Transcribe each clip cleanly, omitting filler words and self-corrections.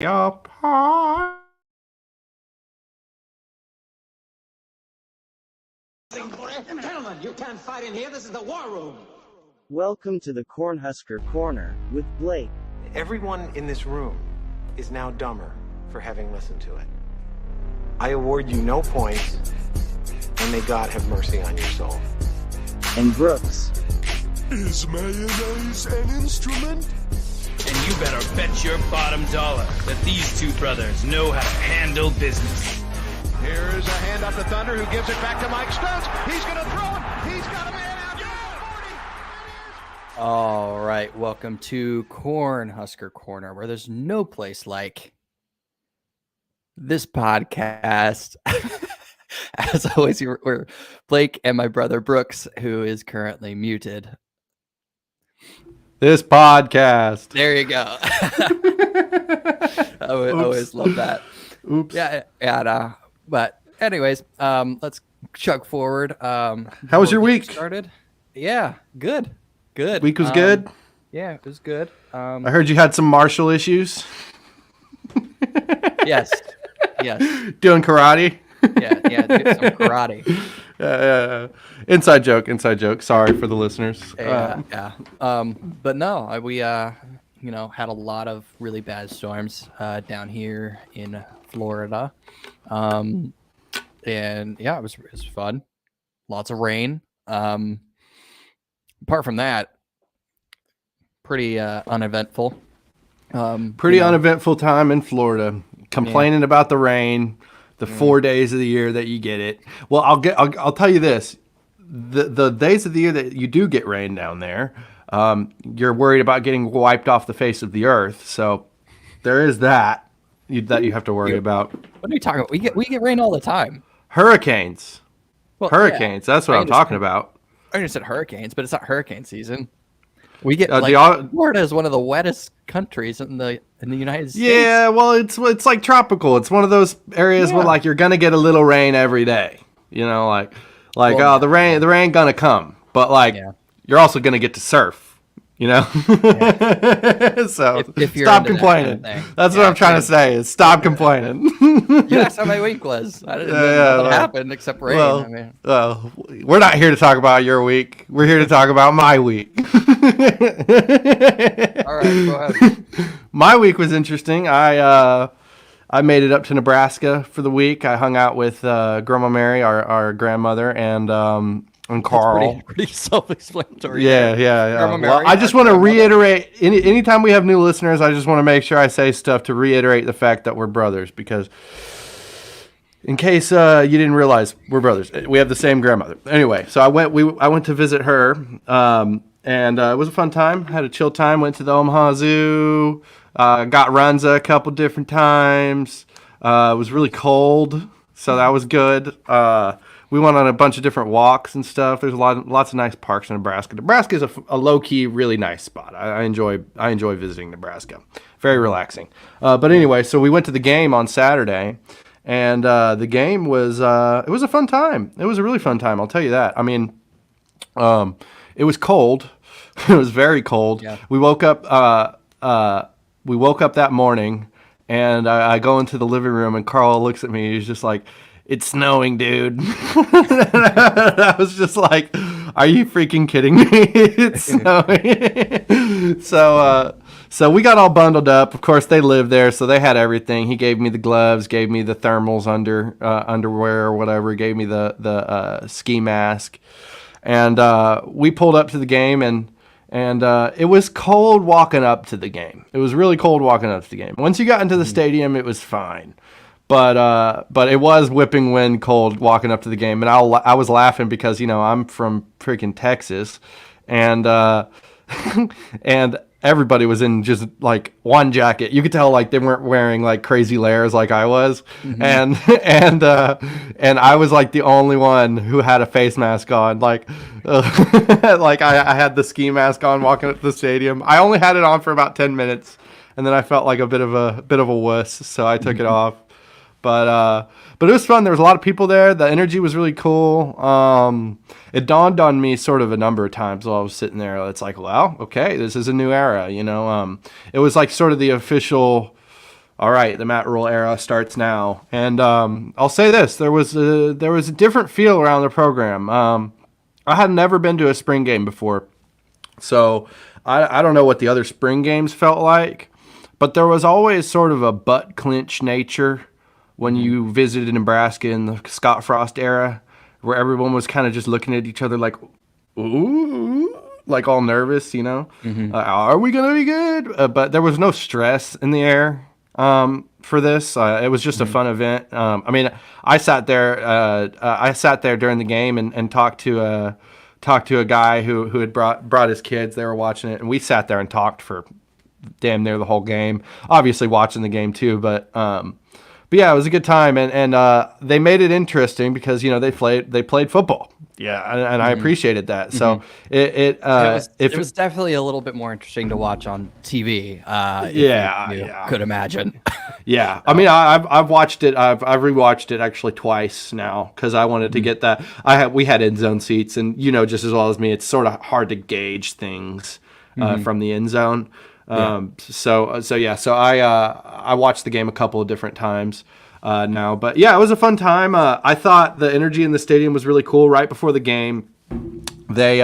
apart. Gentlemen, you can't fight in here. This is the war room. Welcome to the Cornhusker Corner with Blake. Everyone in this room is now dumber for having listened to it. I award you no points, and may God have mercy on your soul. And Brooks. Is mayonnaise an instrument? And you better bet your bottom dollar that these two brothers know how to handle business. Here's a hand up to Thunder, who gives it back to Mike Stokes. He's going to throw it. He's got a man out. All right, welcome to Cornhusker Corner, where there's no place like this podcast. As always, we're Blake and my brother Brooks, who is currently muted. This podcast. There you go. I always love that. Oops. Yeah. But anyways, let's chug forward. How was your week? Started. Yeah, good. Good. Week was good. Yeah, it was good. I heard you had some martial issues. Yes. Doing karate. Yeah, do some karate. Inside joke. Sorry for the listeners. Yeah. But no, we had a lot of really bad storms down here in Florida. And yeah, it was fun. Lots of rain. Apart from that, pretty uneventful. Uneventful time in Florida. Complaining about the rain, the 4 days of the year that you get it. Well, I'll tell you this: the days of the year that you do get rain down there, you're worried about getting wiped off the face of the earth. So there is that you have to worry about. What are you talking about? We get rain all the time. Hurricanes. Well, Hurricanes. Yeah, that's what I'm talking about. I understand hurricanes, but it's not hurricane season. We get Florida is one of the wettest countries in the United States. Yeah, well, it's like tropical. It's one of those areas where like you're gonna get a little rain every day. You know, the rain gonna come, but you're also gonna get to surf. You know, so if you're stop complaining. That kind of That's what I'm trying to say. Is stop complaining. Yeah, that's how my week was. I didn't know what happened except rain. Well, we're not here to talk about your week. We're here to talk about my week. All right, go ahead. My week was interesting. I made it up to Nebraska for the week. I hung out with Grandma Mary, our grandmother, and Carl. Pretty self-explanatory. Yeah. Well, I just want to reiterate, anytime we have new listeners, I just want to make sure I say stuff to reiterate the fact that we're brothers, because in case you didn't realize, we're brothers. We have the same grandmother. Anyway, so I went to visit her, and it was a fun time. Had a chill time. Went to the Omaha Zoo. Got Runza a couple different times. It was really cold, so that was good. We went on a bunch of different walks and stuff. There's lots of nice parks in Nebraska. Nebraska is a low-key, really nice spot. I enjoy visiting Nebraska. Very relaxing. But anyway, so we went to the game on Saturday, and the game was it was a fun time. It was a really fun time, I'll tell you that. I mean, it was cold. It was very cold. Yeah. We woke up that morning, and I go into the living room, and Carl looks at me. He's just like, "It's snowing, dude." I was just like, "Are you freaking kidding me? It's snowing." So we got all bundled up. Of course, they live there, so they had everything. He gave me the gloves, gave me the thermals underwear or whatever. He gave me the ski mask, and we pulled up to the game, and it was cold walking up to the game. It was really cold walking up to the game. Once you got into the stadium, it was fine. But it was whipping wind cold walking up to the game, and I was laughing because I'm from freaking Texas, and and everybody was in just like one jacket. You could tell like they weren't wearing like crazy layers like I was, and I was like the only one who had a face mask on. Like like I had the ski mask on walking up to the stadium. I only had it on for about 10 minutes, and then I felt like a bit of a wuss, so I took it off. But it was fun. There was a lot of people there. The energy was really cool. It dawned on me sort of a number of times while I was sitting there. It's like, well, okay, this is a new era, It was like sort of the official all right, the Matt Rule era starts now. And I'll say this: there was a different feel around the program. I had never been to a spring game before, so I don't know what the other spring games felt like, but there was always sort of a butt clinch nature when you visited Nebraska in the Scott Frost era, where everyone was kind of just looking at each other like, ooh, like all nervous, you know? Are we going to be good? But there was no stress in the air for this. It was just a fun event. I mean, I sat there during the game and talked to a guy who had brought his kids. They were watching it, and we sat there and talked for damn near the whole game. Obviously watching the game too, but yeah, it was a good time, and they made it interesting because they played football. Yeah, and I appreciated that. So it was definitely a little bit more interesting to watch on TV. Could imagine. Yeah, I mean, I've watched it. I've rewatched it actually twice now because I wanted to get that. We had end zone seats, and just as well as me, it's sort of hard to gauge things from the end zone. So I watched the game a couple of different times now, but yeah, it was a fun time. I thought the energy in the stadium was really cool. Right before the game, they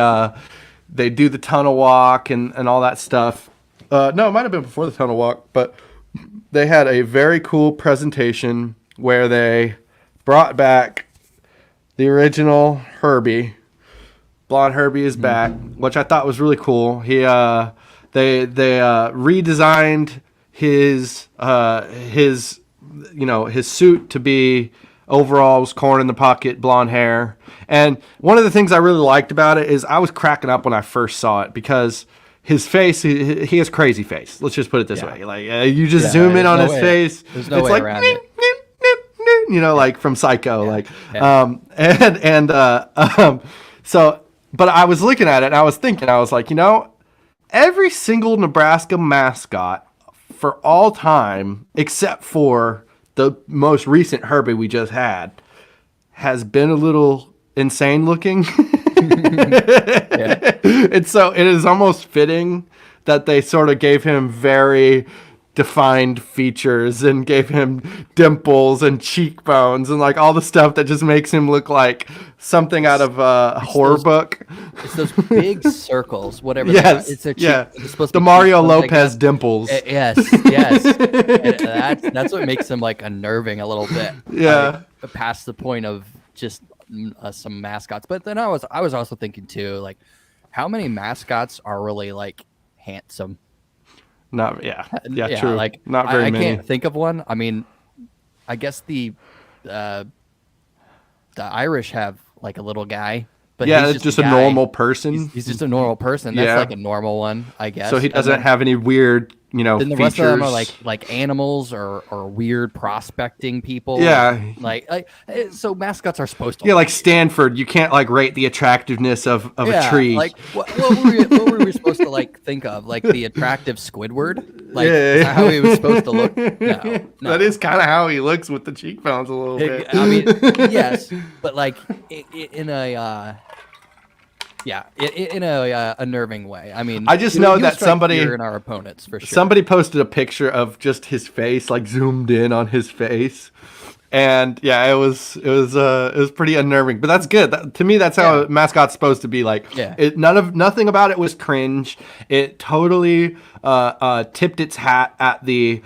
do the tunnel walk and all that stuff. No, it might have been before the tunnel walk, but they had a very cool presentation where they brought back the original Herbie. Blonde Herbie is back, which I thought was really cool. They redesigned his suit to be overalls, corn in the pocket, blonde hair. And one of the things I really liked about it is I was cracking up when I first saw it because his face, he has crazy face. Let's just put it this way. Like you just zoom in on his face. There's no way like, around it. Like from Psycho. So, but I was looking at it and I was thinking, I was like, every single Nebraska mascot for all time, except for the most recent Herbie we just had, has been a little insane looking. And so it is almost fitting that they sort of gave him very defined features and gave him dimples and cheekbones and like all the stuff that just makes him look like something out of a horror book. It's those big circles, whatever. Yes, it's a it's supposed to be Mario Lopez dimples. Yes. That's what makes him like unnerving a little bit. Yeah, past the point of just some mascots. But then I was also thinking too, like, how many mascots are really like handsome? True. Like, not very many. I can't think of one. I mean, I guess the Irish have like a little guy, but he's just a normal person. He's just a normal person. That's like a normal one, I guess. So he doesn't have any weird, then the features. rest of them are like animals or weird prospecting people. Yeah. So mascots are supposed to. Yeah, like Stanford, you can't like rate the attractiveness of a tree. Like what were we supposed to like think of? Like the attractive Squidward? Like is that how he was supposed to look? No. That is kind of how he looks with the cheekbones a little bit. I mean, yes, but like in a unnerving way. I mean, I just know that somebody in our opponents for sure. Somebody posted a picture of just his face, like zoomed in on his face, and yeah, it was pretty unnerving. But that's good. To me, that's how a mascot's supposed to be. Like, nothing about it was cringe. It totally tipped its hat at the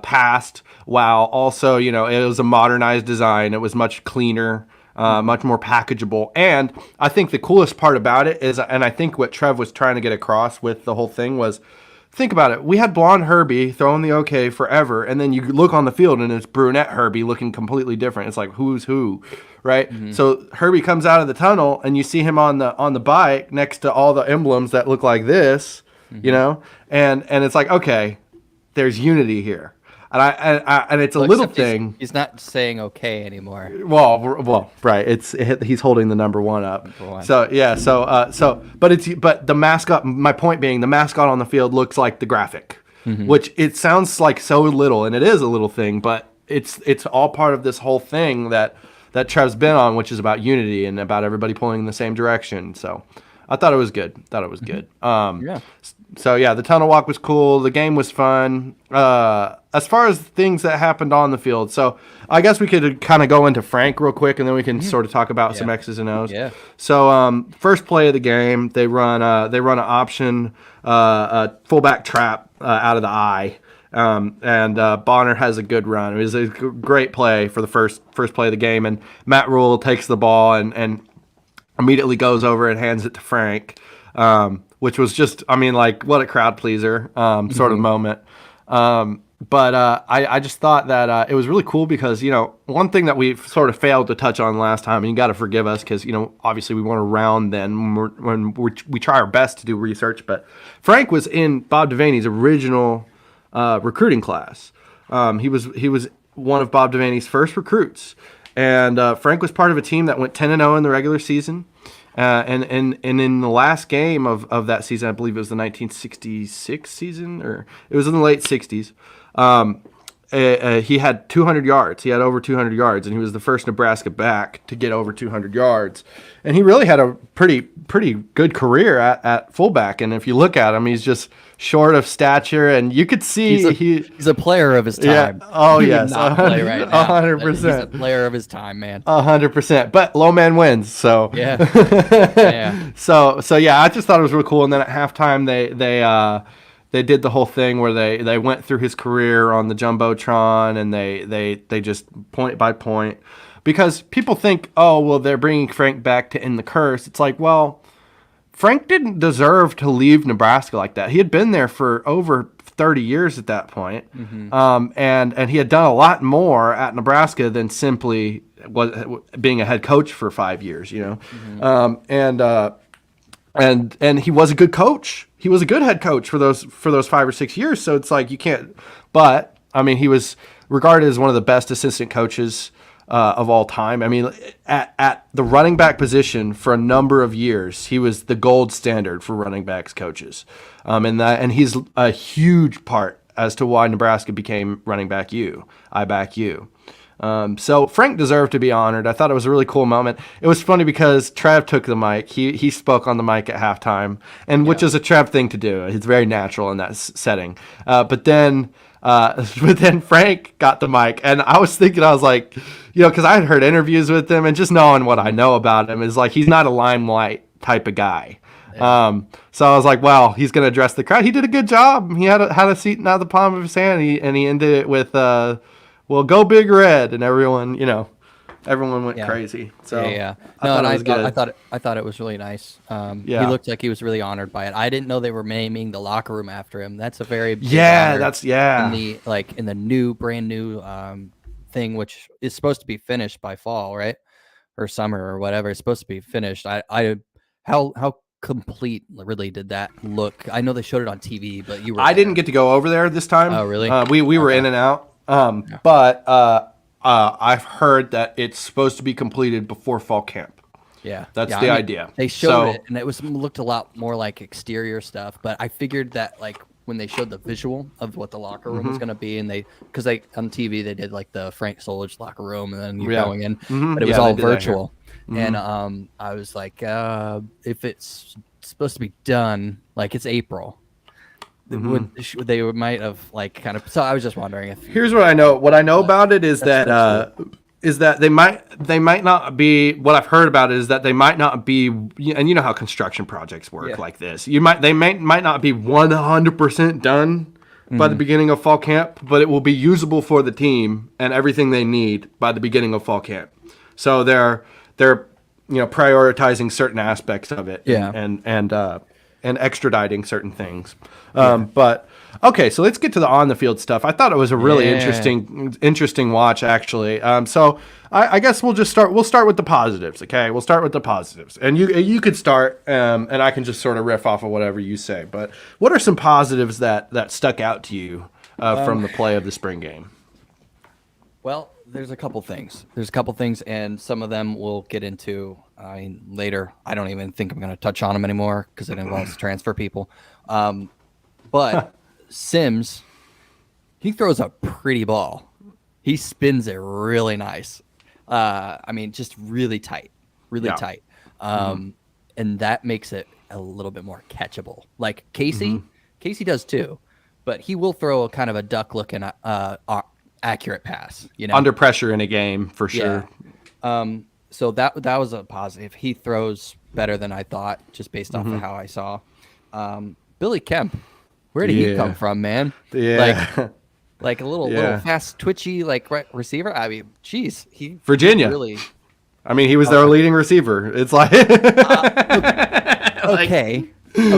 past, while also it was a modernized design. It was much cleaner. Much more packageable. And I think the coolest part about it is, and I think what Trev was trying to get across with the whole thing was, think about it. We had blonde Herbie throwing the OK forever, and then you look on the field and it's brunette Herbie looking completely different. It's like, who's who, right? Mm-hmm. So Herbie comes out of the tunnel and you see him on the bike next to all the emblems that look like this, and it's like, okay, there's unity here. And it's a little thing. He's not saying okay anymore. Well, right. He's holding the number one up. So yeah. But the mascot. My point being, the mascot on the field looks like the graphic, which it sounds like so little, and it is a little thing, but it's all part of this whole thing that Trev's been on, which is about unity and about everybody pulling in the same direction. So I thought it was good. Yeah. So yeah, the tunnel walk was cool. The game was fun. as far as things that happened on the field, so I guess we could kind of go into Frank real quick, and then we can sort of talk about some X's and O's. Yeah. So first play of the game, they run an option fullback trap out of the I. And Bonner has a good run. It was a great play for the first play of the game, and Matt Rule takes the ball and immediately goes over and hands it to Frank, which was just, I mean, like, what a crowd pleaser sort of moment. But I just thought that it was really cool because, you know, one thing that we sort of failed to touch on last time, and you got to forgive us because, you know, obviously we weren't around then when we try our best to do research, but Frank was in Bob Devaney's original recruiting class. He was one of Bob Devaney's first recruits, and Frank was part of a team that went 10-0 in the regular season. And in the last game of that season, I believe it was the 1966 season, or it was in the late 60s. He had 200 yards. He had over 200 yards, and he was the first Nebraska back to get over 200 yards. And he really had a pretty good career at fullback. And if you look at him, he's just short of stature, and you could see he's a player of his time. Yeah. Oh He yes, cannot play right now. 100%. He's a player of his time, man. 100%. But low man wins. So Yeah. Yeah. So yeah, I just thought it was really cool. And then at halftime, they did the whole thing where they went through his career on the jumbotron, and they just point by point, because people think, oh well, they're bringing Frank back to end the curse. It's like, well, Frank didn't deserve to leave Nebraska like that. He had been there for over 30 years at that point. And he had done a lot more at Nebraska than simply being a head coach for 5 years, you know. And he was a good coach. He was a good head coach for those 5 or 6 years. So it's like you can't. But I mean, he was regarded as one of the best assistant coaches of all time. I mean, at the running back position for a number of years, he was the gold standard for running backs coaches. And he's a huge part as to why Nebraska became running back U. I back you. So Frank deserved to be honored. I thought it was a really cool moment. It was funny because Trav took the mic. He spoke on the mic at halftime, and which is a Trav thing to do. It's very natural in that setting. But then Frank got the mic, and I was thinking, I was like, you know, because I had heard interviews with him, and just knowing what I know about him is like he's not a limelight type of guy. So I was like, well, he's going to address the crowd. He did a good job. He had a seat out of the palm of his hand, and he ended it with, well, go Big Red, and everyone went crazy. So yeah. I thought it was really nice. He looked like he was really honored by it. I didn't know they were naming the locker room after him. That's a very big honor in the new brand new thing, which is supposed to be finished by fall, right, or summer or whatever. It's supposed to be finished. How complete really did that look? I know they showed it on TV, but I didn't get to go over there this time. Oh, really? We were in and out. But I've heard that it's supposed to be completed before fall camp. Yeah, that's the idea. They showed it, and it looked a lot more like exterior stuff. But I figured that, like, when they showed the visual of what the locker room was going to be, and because they on TV they did like the Frank Solich locker room, and then you're going in, but it was all virtual. And I was like, if it's supposed to be done, like it's April. They might have like kind of. So I was just wondering if. Here's what I know. What I know about it is that they might not be. What I've heard about it is that they might not be. And you know how construction projects work like this. They might not be 100% done by the beginning of fall camp, but it will be usable for the team and everything they need by the beginning of fall camp. So they're prioritizing certain aspects of it. And extraditing certain things. But okay, so let's get to the on the field stuff. I thought it was a really interesting watch, actually. So I guess we'll start with the positives. Okay, we'll start with the positives, and you could start, and I can just sort of riff off of whatever you say. But what are some positives that stuck out to you from the play of the spring game? Well, there's a couple things. And some of them we'll get into later. I don't even think I'm going to touch on them anymore because it involves transfer people. But Sims, he throws a pretty ball. He spins it really nice. Just really tight, tight. And that makes it a little bit more catchable. Like Casey does too. but he will throw a kind of a duck looking accurate pass. Under pressure in a game for sure. Yeah. So that was a positive. He throws better than I thought, just based off of how I saw. Billy Kemp, where did he come from, man? Yeah. Like a little fast, twitchy, receiver. I mean, geez, Virginia. Really. I mean, he was their leading receiver. It's like okay.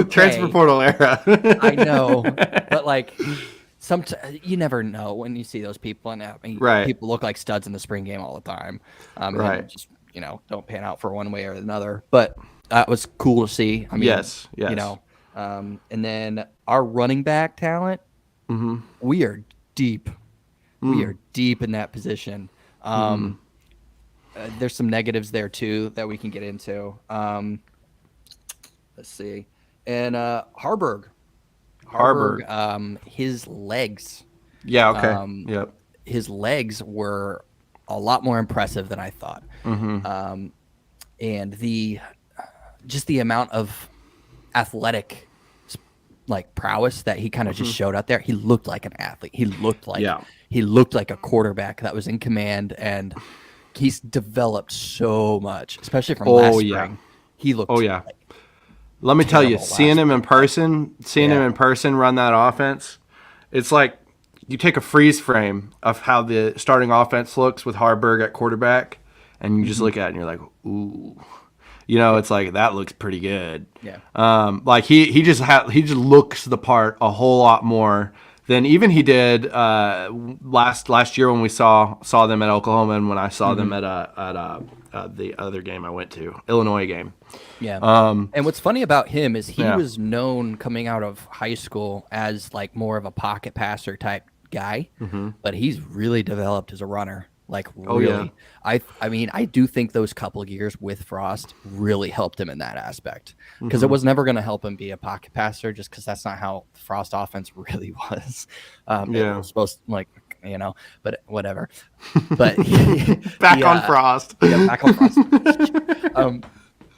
Transfer portal era. I know, but you never know when you see those people, and people look like studs in the spring game all the time. Right. Just don't pan out for one way or another. But that was cool to see. I mean, yes. And then our running back talent, we are deep. We are deep in that position. There's some negatives there too that we can get into. Let's see. And Harburg, his legs. Yeah. Okay. Yep. His legs were a lot more impressive than I thought. And the amount of athletic prowess that he kind of just showed out there. He looked like an athlete. He looked like a quarterback that was in command, and he's developed so much, especially from last spring. He looked Let me tell you, seeing him in person run that offense, it's like you take a freeze frame of how the starting offense looks with Harburg at quarterback, and you just look at it and you're like, ooh. It's like that looks pretty good. Yeah. He just looks the part a whole lot more than even he did last year when we saw them at Oklahoma, and when I saw them at the other game I went to, Illinois game. Yeah. And what's funny about him is he was known coming out of high school as more of a pocket passer type guy, but he's really developed as a runner. Really. I mean, I do think those couple of years with Frost really helped him in that aspect, because it was never going to help him be a pocket passer, just because that's not how the Frost offense really was. It was supposed to, but whatever. But back on Frost. Yeah, back on Frost.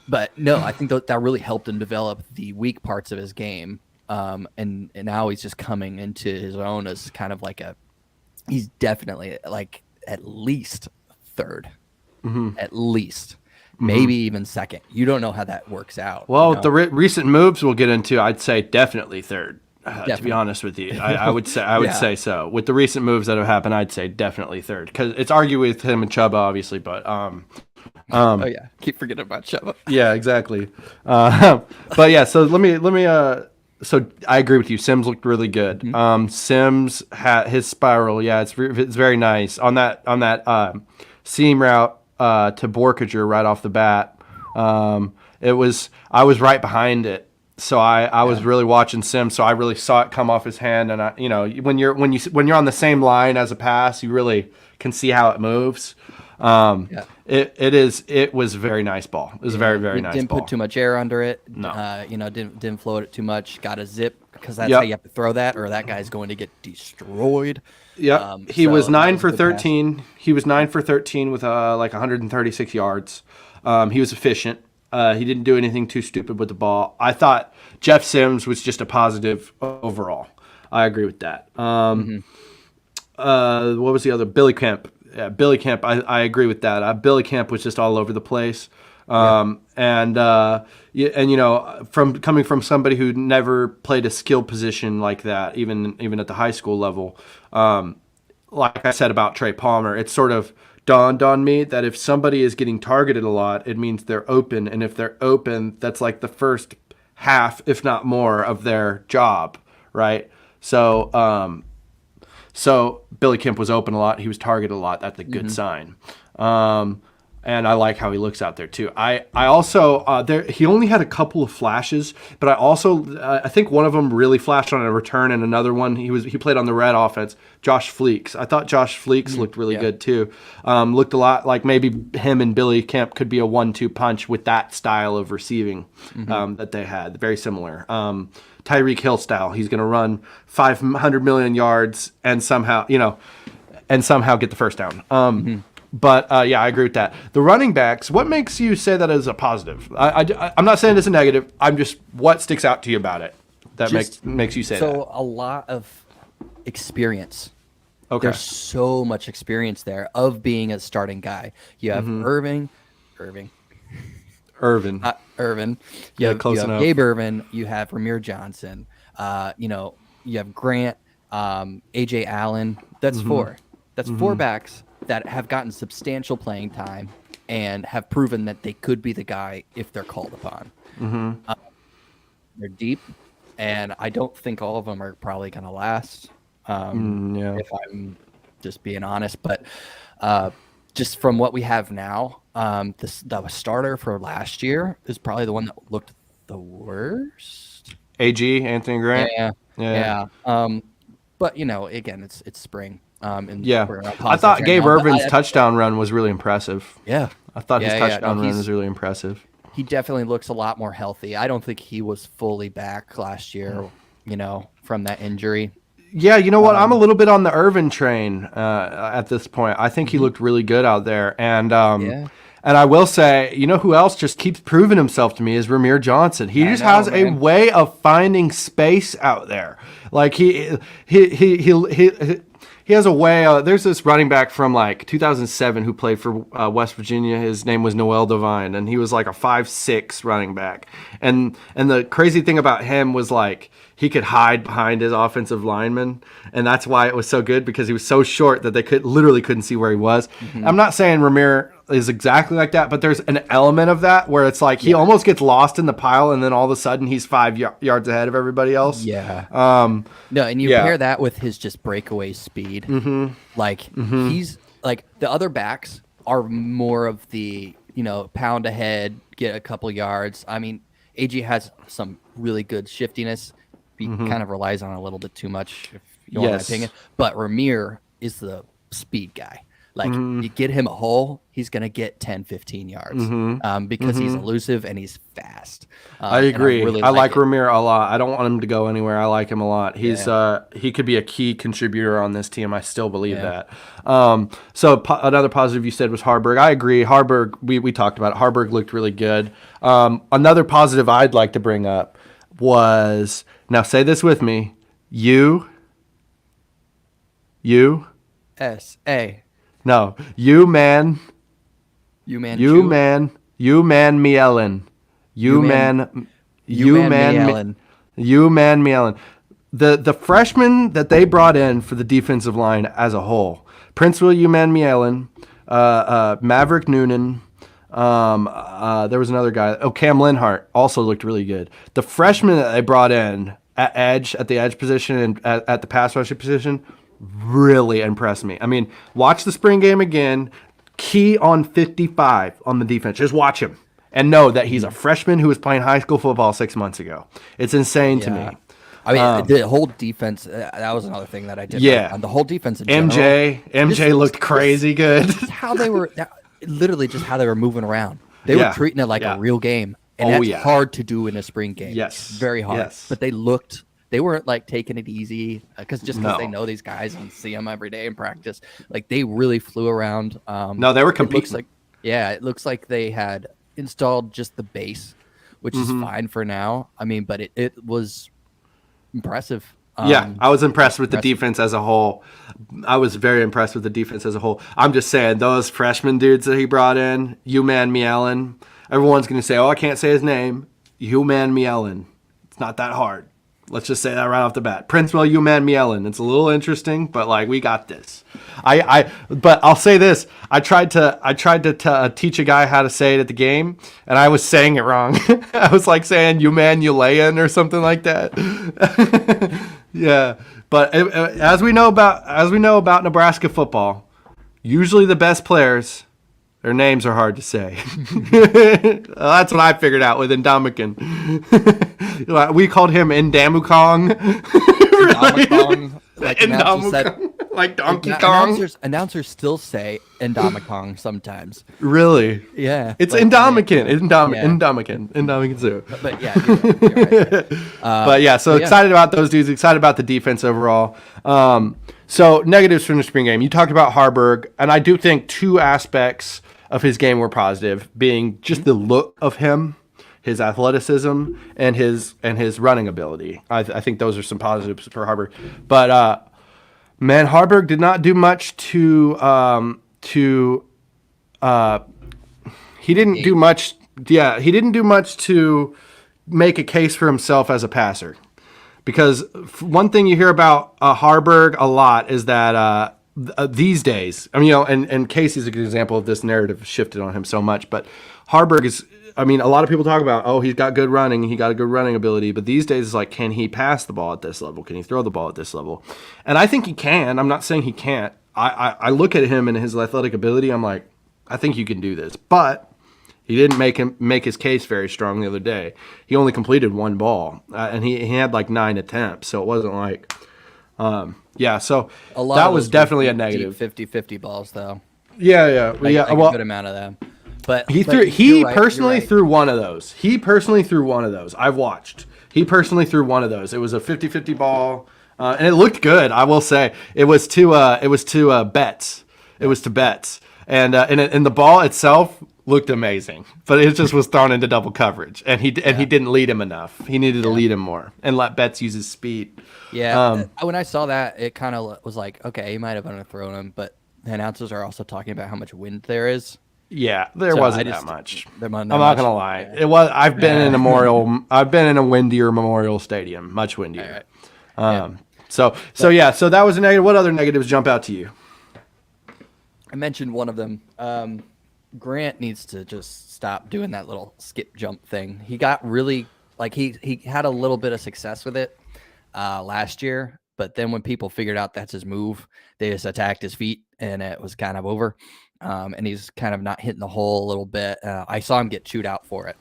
But no, I think that really helped him develop the weak parts of his game. And now he's just coming into his own as kind of he's definitely at least third, at least, maybe even second. You don't know how that works out. Well, the recent moves we'll get into, I'd say definitely third. To be honest with you, I would say so. With the recent moves that have happened, I'd say definitely third, because it's argued with him and Chuba, obviously, but oh yeah, keep forgetting about Chuba. Yeah, exactly. But yeah, so let me. So I agree with you. Sims looked really good. Sims had his spiral. Yeah, it's very nice on that seam route to Borkager right off the bat. I was right behind it, so I was really watching Sims. So I really saw it come off his hand, and when you're on the same line as a pass, you really can see how it moves. It was a very nice ball. It was a very, very nice ball. Didn't put too much air under it. No. Didn't float it too much. Got a zip, because that's how you have to throw that, or that guy's going to get destroyed. Yeah. He was 9 for 13. Pass. He was 9 for 13 with 136 yards. He was efficient. He didn't do anything too stupid with the ball. I thought Jeff Sims was just a positive overall. I agree with that. What was the other? Billy Kemp. Yeah, Billy Kemp, I agree with that. Billy Kemp was just all over the place. From coming from somebody who never played a skill position like that, even at the high school level, like I said about Trey Palmer, it sort of dawned on me that if somebody is getting targeted a lot, it means they're open, and if they're open, that's like the first half, if not more, of their job, right? So Billy Kemp was open a lot. He was targeted a lot. That's a good sign. And I like how he looks out there too. I also he only had a couple of flashes, but I think one of them really flashed on a return, and another one he played on the red offense. Josh Fleeks. I thought Josh Fleeks looked really good too. Looked a lot like maybe him and Billy Kemp could be a 1-2 punch with that style of receiving that they had. Very similar. Tyreek Hill style. He's going to run 500 million yards and somehow get the first down. But I agree with that. The running backs, what makes you say that as a positive? I'm not saying it's a negative. I'm just, what sticks out to you about it that makes you say that? So a lot of experience. Okay. There's so much experience there of being a starting guy. You have Irvin. You have enough. Gabe Irvin. You have Ramir Johnson. You have Grant, AJ Allen. That's four. That's four backs that have gotten substantial playing time and have proven that they could be the guy if they're called upon. They're deep, and I don't think all of them are probably going to last. If I'm just being honest, but just from what we have now, the starter for last year is probably the one that looked the worst. AG, Anthony Grant. Yeah. But again, it's spring. I thought Gabe Irvin's touchdown run was really impressive. Yeah, I thought his touchdown run was really impressive. He definitely looks a lot more healthy. I don't think he was fully back last year, from that injury. Yeah, you know what? I'm a little bit on the Irvin train at this point. I think he looked really good out there. And and I will say, you know who else just keeps proving himself to me is Ramir Johnson. He has a way of finding space out there. Like he has a way. There's this running back from like 2007 who played for West Virginia. His name was Noel Devine, and he was like a 5'6" running back. And the crazy thing about him was like he could hide behind his offensive lineman, and that's why it was so good because he was so short that they couldn't see where he was. I'm not saying Ramir is exactly like that, but there's an element of that where it's like he almost gets lost in the pile, and then all of a sudden he's 5 yards ahead of everybody else. Yeah. No, and you pair that with his just breakaway speed. He's like the other backs are more of the pound ahead, get a couple yards. I mean, AG has some really good shiftiness. He kind of relies on it a little bit too much, if you want my opinion. But Ramir is the speed guy. Like, you get him a hole, he's going to get 10, 15 yards because he's elusive and he's fast. I agree. I like Ramir a lot. I don't want him to go anywhere. I like him a lot. He's he could be a key contributor on this team. I still believe that. So another positive you said was Harburg. I agree. Harburg, we talked about it. Harburg looked really good. Another positive I'd like to bring up was, now say this with me, S-A. No, you man Mielen. You man Mielen. The freshmen that they brought in for the defensive line as a whole, Princeville Uman Mielen, Maverick Noonan, there was another guy. Cam Linhart also looked really good. The freshmen that they brought in at the edge position and at the pass rushing position really impressed me. I mean, watch the spring game again. Key on 55 on the defense. Just watch him and know that he's a freshman who was playing high school football 6 months ago. It's insane to me. I mean, the whole defense, that was another thing that I did. Yeah. The whole defense in general. MJ looked crazy good. How they were, literally just how they were moving around. They were treating it like a real game. And that's hard to do in a spring game. Yes. Very hard. Yes. But they weren't like taking it easy because they know these guys and see them every day in practice. Like they really flew around. No, they were competing. It looks like they had installed just the base, which is fine for now. I mean, but it was impressive. I was impressed with the defense as a whole. I was very impressed with the defense as a whole. I'm just saying, those freshman dudes that he brought in, Uman Mielen, everyone's going to say, I can't say his name. Uman Mielen. It's not that hard. Let's just say that right off the bat. Princeville Uman Mielen. It's a little interesting, but like we got this. But I'll say this. I tried to teach a guy how to say it at the game, and I was saying it wrong. I was like saying Uman or something like that. Yeah. But as we know about Nebraska football, usually the best players, their names are hard to say. That's what I figured out with Ndamukong. We called him Ndamukong. Ndamukong, like Donkey Kong. Announcers still say Ndamukong sometimes. Really? Yeah. It's Ndamukong. Ndamukong Zoo. But yeah, you're right. So excited about those dudes. Excited about the defense overall. So negatives from the spring game. You talked about Harburg, and I do think two aspects of his game were positive, being just the look of him, his athleticism, and his running ability. I think those are some positives for Harburg. But Man, Harburg did not do much to he didn't do much. Yeah, he didn't do much to make a case for himself as a passer. Because one thing you hear about Harburg a lot is that these days, I mean, and Casey's a good example of this narrative shifted on him so much, but Harburg is, I mean, a lot of people talk about, oh, he's got good running, he got a good running ability, but these days it's like, can he pass the ball at this level? Can he throw the ball at this level? And I think he can. I'm not saying he can't. I look at him and his athletic ability, I'm like, I think you can do this. But he didn't make his case very strong the other day. He only completed one ball, and he had like 9 attempts, so it wasn't like, so that was definitely a negative. 50-50 balls, though. Yeah. Like Well, a good amount of them. But he personally threw one of those. I've watched. He personally threw one of those. It was a 50-50 ball, and it looked good. I will say it was to Betts. It was to Betts, and the ball itself looked amazing, but it just was thrown into double coverage, and he didn't lead him enough. He needed to lead him more and let Betts use his speed. Yeah, when I saw that, it kind of was like, okay, he might have underthrown him, but the announcers are also talking about how much wind there is. Yeah, there wasn't that much. I'm not gonna lie. It was. I've been in a windier Memorial Stadium, much windier. Right. So that was a negative. What other negatives jump out to you? I mentioned one of them. Grant needs to just stop doing that little skip jump thing. He got really he had a little bit of success with it last year, but then when people figured out that's his move, they just attacked his feet and it was kind of over. And he's kind of not hitting the hole a little bit. I saw him get chewed out for it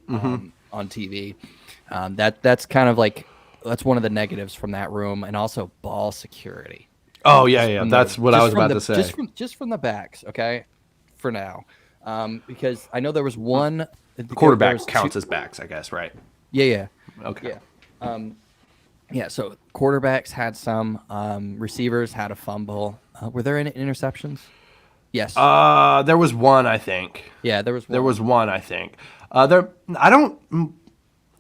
on TV. That's kind of that's one of the negatives from that room, and also ball security. Oh yeah. That's what I was about to say. Just from the backs, okay. For now, because I know there was one. The quarterback counts as backs, I guess, right? Yeah. Okay. Yeah. So quarterbacks had some. Receivers had a fumble. Were there any interceptions? Yes. There was one, I think. Yeah, there was one. There was one, I think. I don't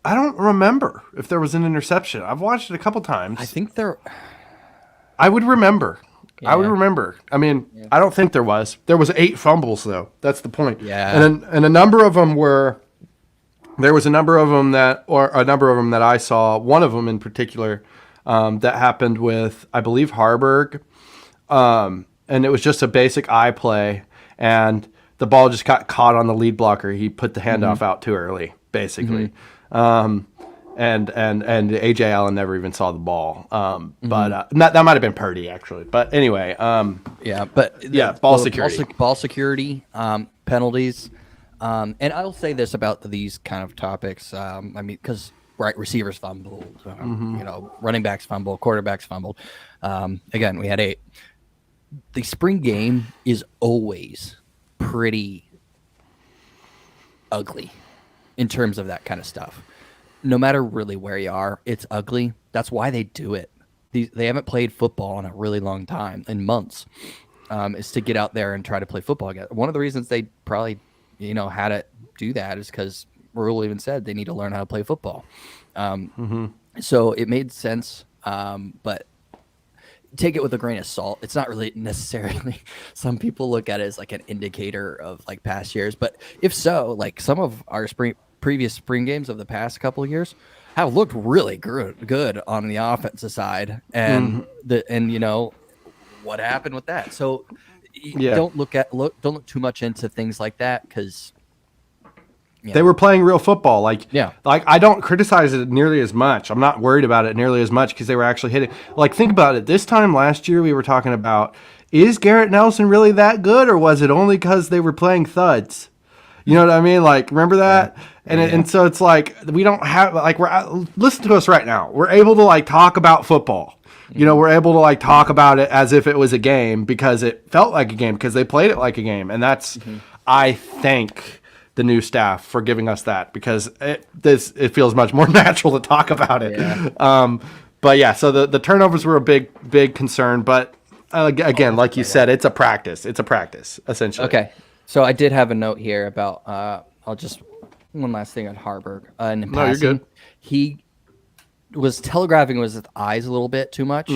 remember if there was an interception. I've watched it a couple times. I think there. I would remember. Yeah. I would remember. I mean, I don't think there was. There was 8 fumbles though. That's the point. Yeah. And a number of them were. There was a number of them that I saw. One of them in particular, that happened with, I believe, Harburg. And it was just a basic eye play, and the ball just got caught on the lead blocker. He put the handoff out too early, basically. And AJ Allen never even saw the ball. But that might have been Purdy actually. But anyway, ball security, ball security, penalties, and I'll say this about these kind of topics. I mean, because receivers fumbled, running backs fumbled, quarterbacks fumbled. Again, we had 8. The spring game is always pretty ugly in terms of that kind of stuff. No matter really where you are, it's ugly. That's why they do it. They haven't played football in a really long time, in months, is to get out there and try to play football again. One of the reasons they probably, had to do that is because Rule even said they need to learn how to play football. So it made sense, but take it with a grain of salt. It's not really necessarily, some people look at it as like an indicator of like past years, but if so, like some of our previous spring games of the past couple of years have looked really good on the offensive side, and what happened with that. So don't look too much into things like that, because they were playing real football. Like I don't criticize it nearly as much. I'm not worried about it nearly as much because they were actually hitting. Like, think about it. This time last year, we were talking about, is Garrett Nelson really that good, or was it only because they were playing thuds? You know what I mean? Like, remember that? And so it's like, we don't have, like, listen to us right now. We're able to like talk about football. We're able to like talk about it as if it was a game, because it felt like a game, because they played it like a game. And that's, I think, the new staff for giving us that, because it feels much more natural to talk about it. But yeah, so the turnovers were a big concern, but again, like you said, it's a practice essentially. Okay, so I did have a note here about one last thing on Harburg. In passing, you're good. He was telegraphing with his eyes a little bit too much,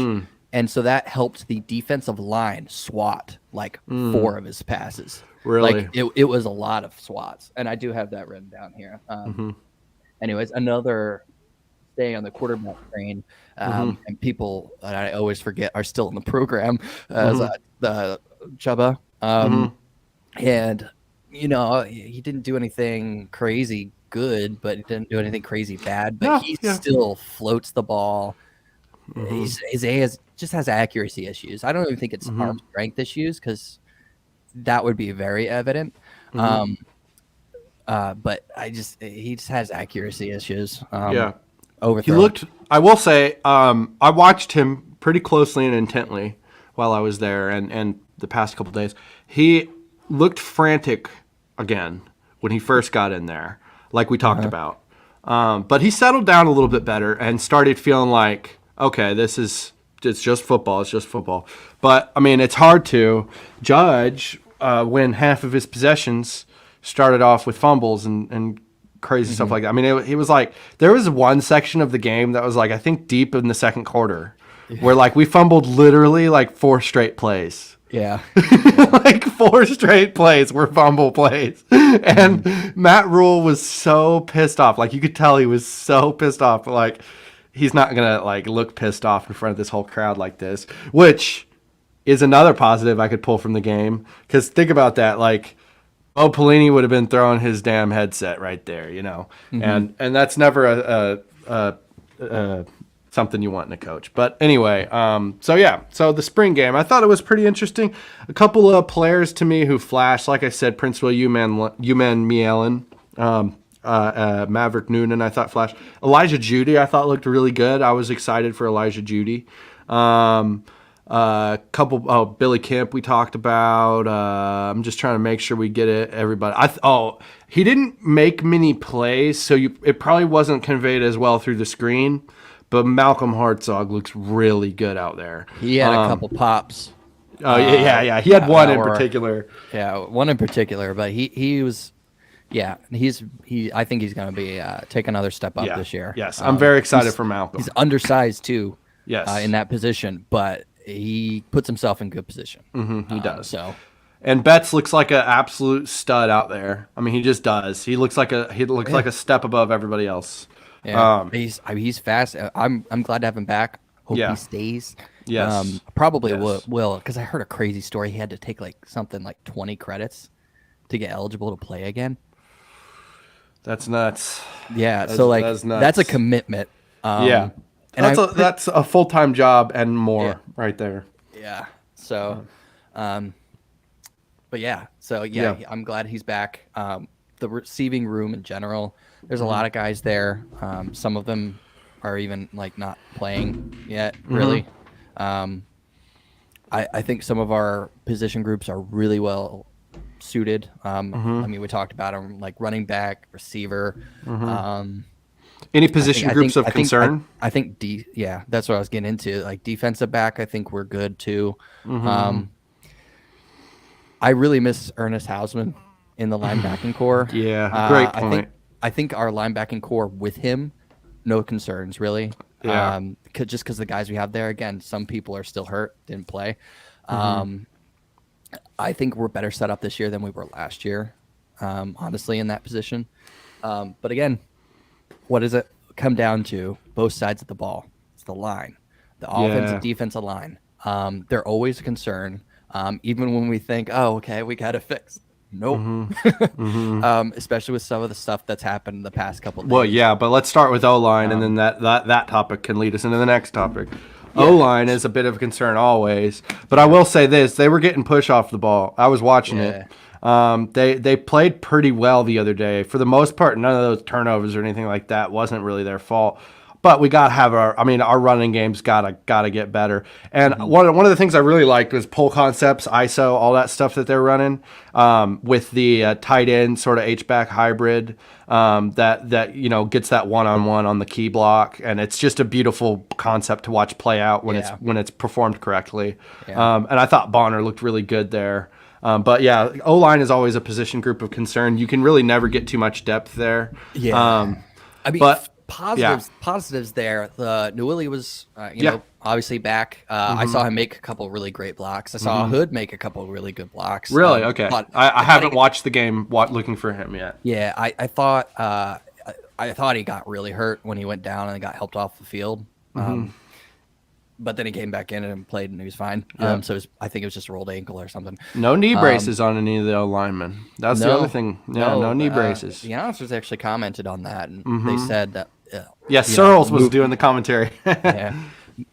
And so that helped the defensive line swat like 4 of his passes. Really? Like it was a lot of swats. And I do have that written down here. Anyways, another staying on the quarterback train, and people that I always forget are still in the program, the Chuba. And, you know, he didn't do anything crazy good, but he didn't do anything crazy bad. But he still floats the ball. His A just has accuracy issues. I don't even think it's arm strength issues because that would be very evident. But he just has accuracy issues. Overthrow. I will say, I watched him pretty closely and intently while I was there and the past couple days. He looked frantic again when he first got in there, like we talked about. But he settled down a little bit better and started feeling like, okay, it's just football. It's just football. But, I mean, it's hard to judge when half of his possessions started off with fumbles and crazy stuff like that. I mean, it was like there was one section of the game that was like, I think deep in the second quarter where like we fumbled literally like 4 straight plays. Yeah. Like 4 straight plays were fumble plays. And Matt Rule was so pissed off. Like you could tell he was so pissed off. Like he's not going to like look pissed off in front of this whole crowd like this, which is another positive I could pull from the game. Because think about that. Like Bo Pelini would have been throwing his damn headset right there, you know, and that's never something you want in a coach. But anyway, so the spring game, I thought it was pretty interesting. A couple of players to me who flashed, like I said, Princeville, Uman Mielen, Maverick Noonan, I thought flashed. Elijah Judy, I thought looked really good. I was excited for Elijah Judy. Billy Kemp we talked about. I'm just trying to make sure we get it. Everybody. He didn't make many plays, so it probably wasn't conveyed as well through the screen. But Malcolm Hartzog looks really good out there. He had a couple pops. Oh yeah. He had one in particular. Yeah, one in particular. But he was. Yeah, I think he's going to be take another step up this year. Yes, I'm very excited for Malcolm. He's undersized too. Yes, in that position, but he puts himself in good position. He does. And Betts looks like an absolute stud out there. I mean, he just does. He looks like a step above everybody else. Yeah, he's fast. I'm glad to have him back. Hope he stays. Yes, probably will because I heard a crazy story. He had to take like 20 credits to get eligible to play again. That's nuts. Yeah, that's nuts. That's a commitment. And that's a full-time job and more right there. Yeah. So, I'm glad he's back. The receiving room in general, there's a lot of guys there. Some of them are even like not playing yet, really. I think some of our position groups are really well suited. I mean, we talked about them like running back, receiver. Any position groups of concern? I think that's what I was getting into. Like defensive back, I think we're good too. I really miss Ernest Hausman in the linebacking core. Yeah, great point. I think our linebacking core with him, no concerns really. Yeah. Just because the guys we have there, again, some people are still hurt, didn't play. I think we're better set up this year than we were last year, honestly, in that position. But again, what does it come down to? Both sides of the ball. It's the line, the offensive, defensive line. They're always a concern, even when we think, oh, okay, we got to fix. Nope. Especially with some of the stuff that's happened in the past couple of days. Well, yeah, but let's start with O-line, and then that topic can lead us into the next topic. Yeah. O-line is a bit of a concern always, but I will say this: they were getting push off the ball. I was watching it. They played pretty well the other day. For the most part, none of those turnovers or anything like that wasn't really their fault. But we got to have our running game's gotta get better. And one of the things I really liked was pull concepts, ISO, all that stuff that they're running with the tight end sort of H-back hybrid that gets that one-on-one on the key block, and it's just a beautiful concept to watch play out when it's performed correctly. And I thought Bonner looked really good there. But yeah, O-line is always a position group of concern. You can really never get too much depth there. Yeah. positives there. The Newilly was, obviously back. I saw him make a couple really great blocks. I saw Hood make a couple really good blocks. Really? Okay. But I haven't watched the game looking for him yet. Yeah, I thought he got really hurt when he went down and got helped off the field. But then he came back in and played, and he was fine. Yeah. I think it was just a rolled ankle or something. No knee braces on any of the linemen. That's the other thing. Yeah, no knee braces. The announcers actually commented on that, and they said that. Searles was doing the commentary. Yeah,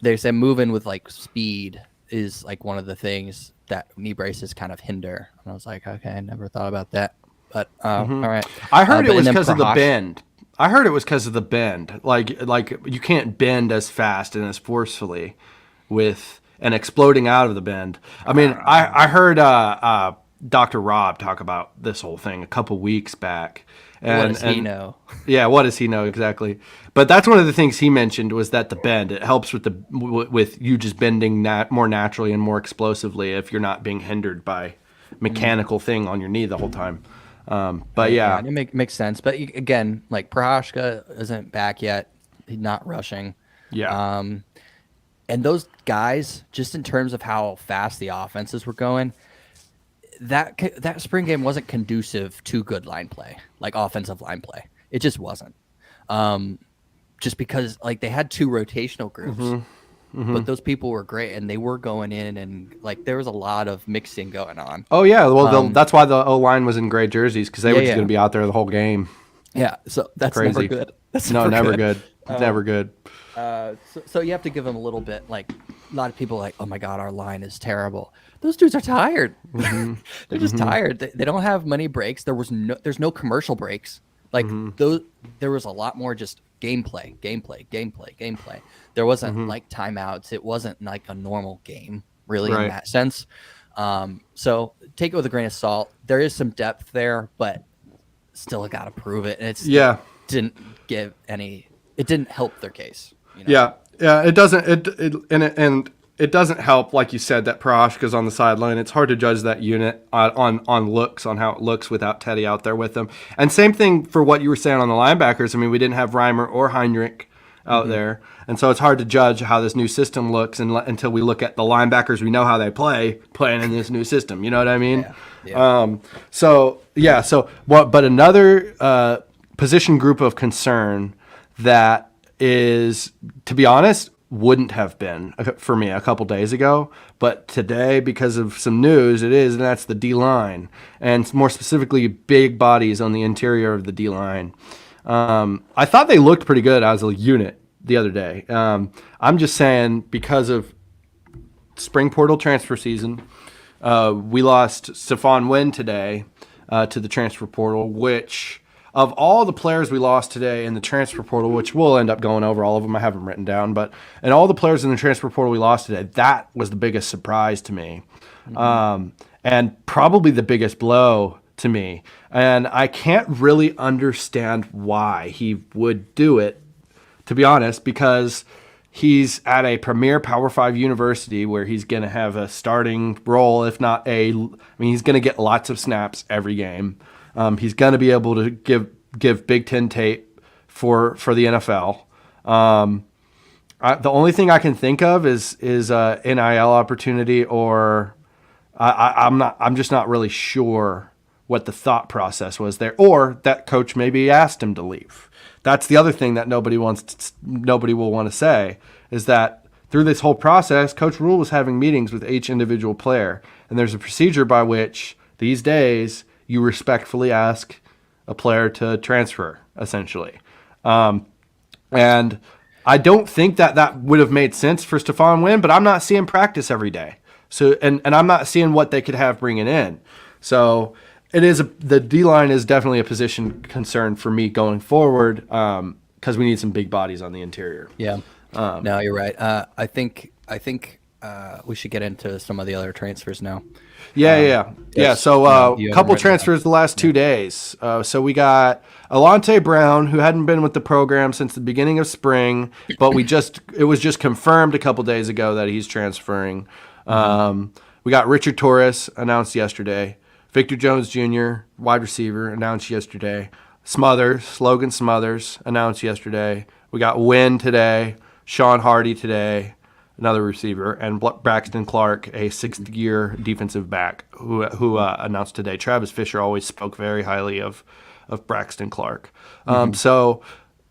they said moving with like speed is like one of the things that knee braces kind of hinder. And I was like, okay, I never thought about that. But all right. I heard it was because of the bend. I heard it was because of the bend. Like you can't bend as fast and as forcefully and exploding out of the bend. I mean, I heard Dr. Rob talk about this whole thing a couple weeks back. And, what does he know? Yeah, what does he know exactly? But that's one of the things he mentioned was that the bend, it helps with you just bending more naturally and more explosively if you're not being hindered by mechanical thing on your knee the whole time. But yeah, it makes sense. But again, like Prochazka isn't back yet. He's not rushing. Yeah. And those guys, just in terms of how fast the offenses were going, that spring game wasn't conducive to good line play, like offensive line play. It just wasn't. Just because like they had two rotational groups, but those people were great and they were going in and like there was a lot of mixing going on. Oh yeah, well that's why the O line was in gray jerseys because they were just going to be out there the whole game. Yeah, so that's crazy. Never good. That's never good. Never good. So you have to give them a little bit. Like a lot of people are like, oh my god, our line is terrible. Those dudes are tired. They're just tired. They don't have many breaks. There's no commercial breaks. Like there was a lot more just gameplay. There wasn't like timeouts. It wasn't like a normal game really in that sense. So take it with a grain of salt. There is some depth there, but still got to prove it. And it didn't help their case. You know? Yeah. It doesn't. It doesn't help, like you said, that Prochazka's on the sideline. It's hard to judge that unit on looks, on how it looks without Teddy out there with them. And same thing for what you were saying on the linebackers. I mean, we didn't have Reimer or Heinrich out there. And so it's hard to judge how this new system looks until we look at the linebackers we know how they playing in this new system. You know what I mean? Yeah. But another position group of concern that is, to be honest, wouldn't have been for me a couple days ago, but today, because of some news, it is, and that's the D-line, and more specifically, big bodies on the interior of the D-line. I thought they looked pretty good as a unit the other day. I'm just saying, because of spring portal transfer season, we lost Stephon Wynn today to the transfer portal, which, of all the players we lost today in the transfer portal, which we'll end up going over all of them, I have them written down, but and all the players in the transfer portal we lost today, that was the biggest surprise to me, and probably the biggest blow to me. And I can't really understand why he would do it, to be honest, because he's at a premier Power 5 university where he's going to have a starting role, if not he's going to get lots of snaps every game. He's going to be able to give Big Ten tape for the NFL. The only thing I can think of is a NIL opportunity, or I'm just not really sure what the thought process was there, or that coach maybe asked him to leave. That's the other thing that nobody will want to say, is that through this whole process, Coach Rule was having meetings with each individual player, and there's a procedure by which these days you respectfully ask a player to transfer, essentially. And I don't think that would have made sense for Stephon Wynn, but I'm not seeing practice every day. So, and I'm not seeing what they could have bringing in. So the D-line is definitely a position concern for me going forward, because we need some big bodies on the interior. Yeah. No, you're right. I think we should get into some of the other transfers now. Yeah. So a couple transfers the last 2 days. So we got Alante Brown, who hadn't been with the program since the beginning of spring, but it was just confirmed a couple days ago that he's transferring. We got Richard Torres announced yesterday. Victor Jones Jr., wide receiver, announced yesterday. Logan Smothers announced yesterday. We got Wynn today, Sean Hardy today, another receiver, and Braxton Clark, a sixth-year defensive back, who announced today. Travis Fisher always spoke very highly of Braxton Clark. So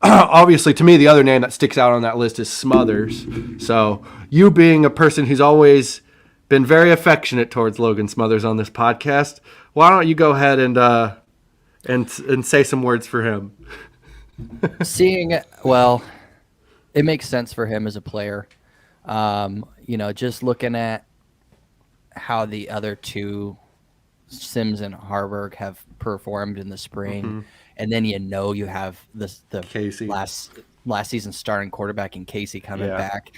obviously, to me, the other name that sticks out on that list is Smothers. So you being a person who's always been very affectionate towards Logan Smothers on this podcast, why don't you go ahead and say some words for him? It makes sense for him as a player. Just looking at how the other two, Sims and Harburg, have performed in the spring, and then you have the Casey. last season starting quarterback in Casey coming back.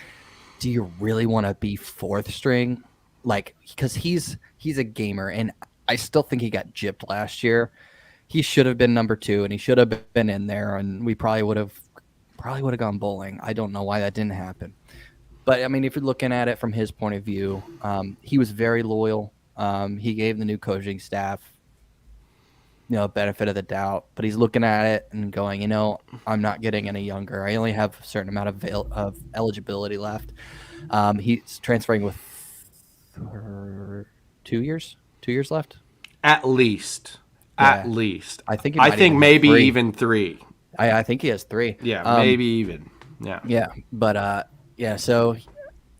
Do you really want to be fourth string? Because he's a gamer, and I still think he got gypped last year. He should have been number 2, and he should have been in there, and we probably would have gone bowling. I don't know why that didn't happen. But, I mean, if you're looking at it from his point of view, he was very loyal. He gave the new coaching staff, benefit of the doubt. But he's looking at it and going, I'm not getting any younger. I only have a certain amount of eligibility left. He's transferring with 2 years left? At least. Yeah. At least. I think maybe 3. even 3. I think he has 3. Yeah, maybe even. Yeah. Yeah, but so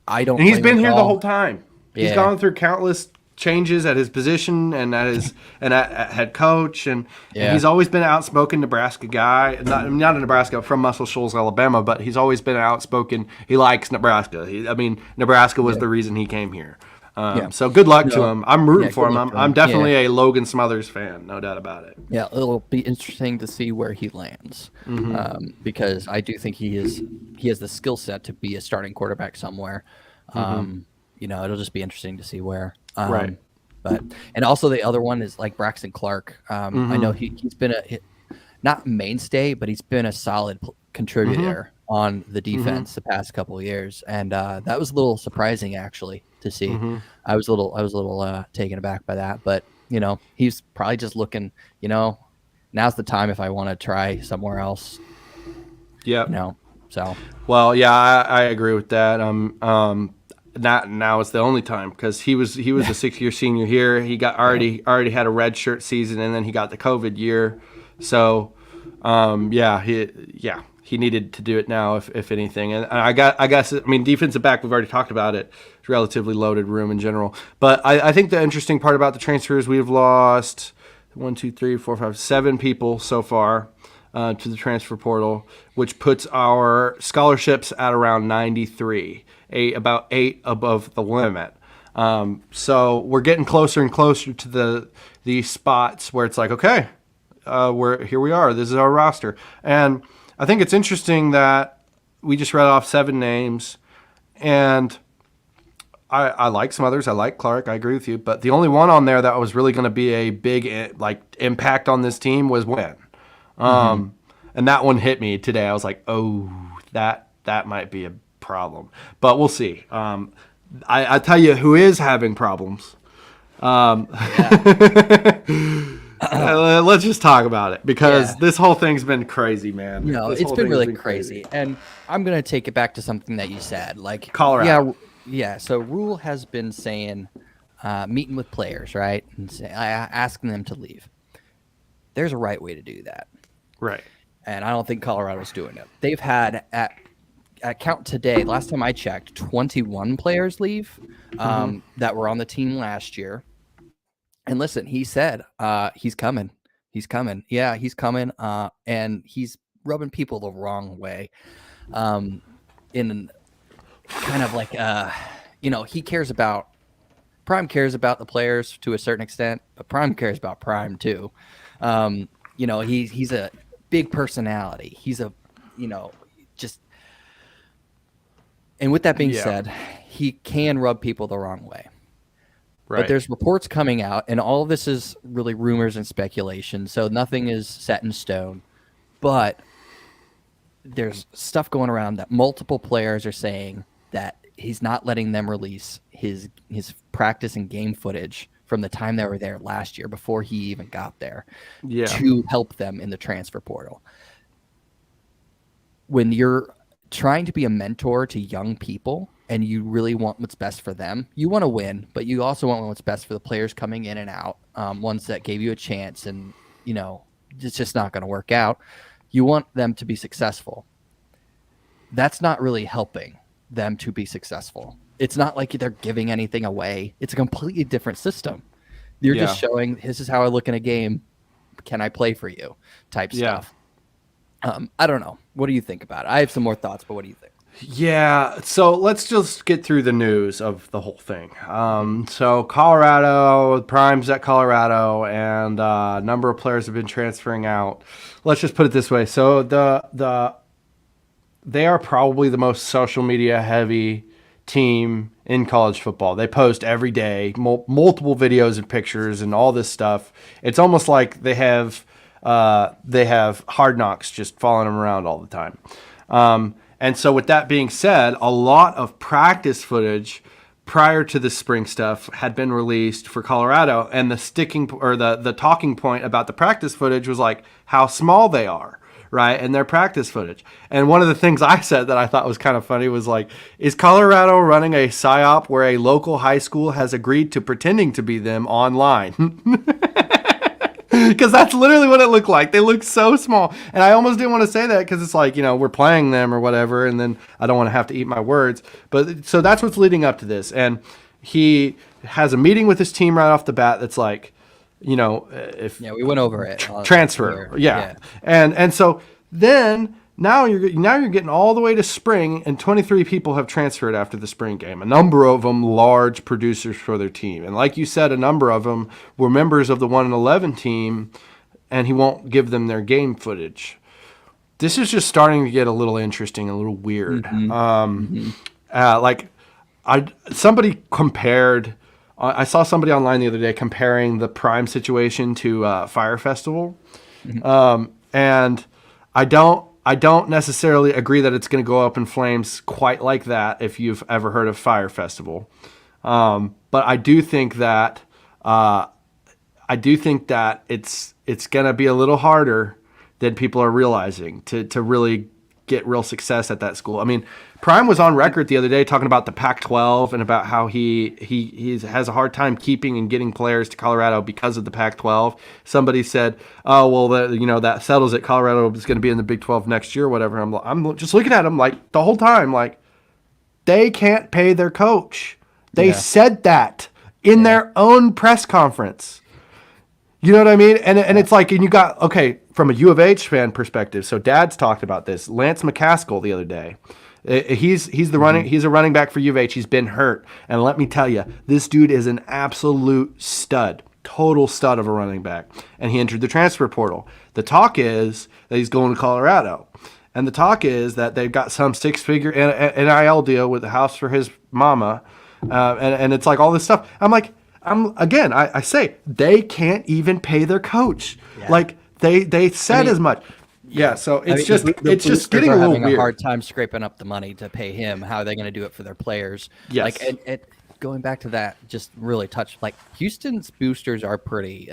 I don't. And he's blame been him here at the all. whole time. He's Yeah. gone through countless changes at his position and at head coach, and he's always been an outspoken Nebraska guy. Not in Nebraska, from Muscle Shoals, Alabama, but he's always been outspoken. He likes Nebraska. Nebraska was the reason he came here. So good luck to him. I'm rooting for him. I'm definitely a Logan Smothers fan, no doubt about it. Yeah, it'll be interesting to see where he lands, because I do think he has the skill set to be a starting quarterback somewhere. It'll just be interesting to see where. Right. But and also the other one is like Braxton Clark. I know he's been not mainstay, but he's been a solid contributor on the defense the past couple of years, and that was a little surprising actually to see. I was a little taken aback by that, but he's probably just looking. Now's the time if I want to try somewhere else. Yeah. So. Well, yeah, I agree with that. Not now is the only time, because he was a 6-year senior here. He got already had a red shirt season, and then he got the COVID year. So, he needed to do it now, if anything. And I guess defensive back, we've already talked about it. It's a relatively loaded room in general. But I think the interesting part about the transfers, we've lost 7 people so far to the transfer portal, which puts our scholarships at around 93, about 8 above the limit. So we're getting closer and closer to the spots where it's like, okay, here we are. This is our roster. And I think it's interesting that we just read off 7 names, and I like Smothers, I like Clark, I agree with you, but the only one on there that was really going to be a big impact on this team was Wynn. And that one hit me today. I was like, oh, that might be a problem, but we'll see. I tell you who is having problems. Let's just talk about it, because this whole thing's been crazy, man. It's been really crazy. And I'm going to take it back to something that you said, like Colorado. Yeah. So Rule has been saying, meeting with players, right? And asking them to leave. There's a right way to do that. Right. And I don't think Colorado's doing it. They've had at count today, last time I checked, 21 players leave that were on the team last year. And listen, he said he's coming. He's coming. Yeah, he's coming. And he's rubbing people the wrong way. In kind of like, he cares about, Prime cares about the players to a certain extent, but Prime cares about Prime too. He's a big personality. He's a, just. And with that being said, he can rub people the wrong way. Right. But there's reports coming out, and all of this is really rumors and speculation, so nothing is set in stone. But there's stuff going around that multiple players are saying that he's not letting them release his practice and game footage from the time they were there last year before he even got there Yeah. to help them in the transfer portal. When you're trying to be a mentor to young people and you really want what's best for them, you want to win, but you also want what's best for the players coming in and out, ones that gave you a chance and, you know, it's just not going to work out. You want them to be successful. That's not really helping them to be successful. It's not like they're giving anything away. It's a completely different system. You're just showing, this is how I look in a game. Can I play for you? Type stuff. I don't know. What do you think about it? I have some more thoughts, but what do you think? Yeah, so let's just get through the news of the whole thing. So Colorado, Prime's at Colorado, and a number of players have been transferring out. Let's just put it this way. So they are probably the most social media heavy team in college football. They post every day, multiple videos and pictures and all this stuff. It's almost like they have Hard Knocks just following them around all the time. And so with that being said, a lot of practice footage prior to the spring stuff had been released for Colorado, and the talking point about the practice footage was like how small they are, right? And their practice footage. And one of the things I said that I thought was kind of funny was like, is Colorado running a psyop where a local high school has agreed to pretending to be them online? Because that's literally what it looked like. They looked so small. And I almost didn't want to say that because it's like, you know, we're playing them or whatever, and then I don't want to have to eat my words. But so that's what's leading up to this. And he has a meeting with his team right off the bat that's like, you know, if we went over it. Transfer. Yeah. And so then now you're getting all the way to spring, and 23 people have transferred after the spring game. A number of them large producers for their team. And like you said, a number of them were members of the 1-11 team, and he won't give them their game footage. This is just starting to get a little interesting, a little weird. Somebody compared, I saw somebody online the other day comparing the Prime situation to Fire Festival. And I don't necessarily agree that it's going to go up in flames quite like that if you've ever heard of Fire Festival. But I do think that it's going to be a little harder than people are realizing to really get real success at that school. I mean, Prime was on record the other day talking about the Pac-12 and about how he has a hard time keeping and getting players to Colorado because of the Pac-12. Somebody said, "Oh, well, that settles it. Colorado is going to be in the Big 12 next year, or whatever." I'm just looking at them like the whole time, like they can't pay their coach. They said that in their own press conference. You know what I mean? And it's like, and you got, okay, from a U of H fan perspective, so Dad's talked about this. Lance McCaskill the other day. He's a running back for U of H. He's been hurt. And let me tell you, this dude is an absolute stud, total stud of a running back. And he entered the transfer portal. The talk is that he's going to Colorado. And the talk is that they've got some 6-figure NIL deal with the house for his mama. And it's like all this stuff. I say they can't even pay their coach. Yeah. Like they said as much. Yeah, so it's just getting a little having weird. A hard time scraping up the money to pay him. How are they going to do it for their players? Yes. Like going back to that, just really touched. Like Houston's boosters are pretty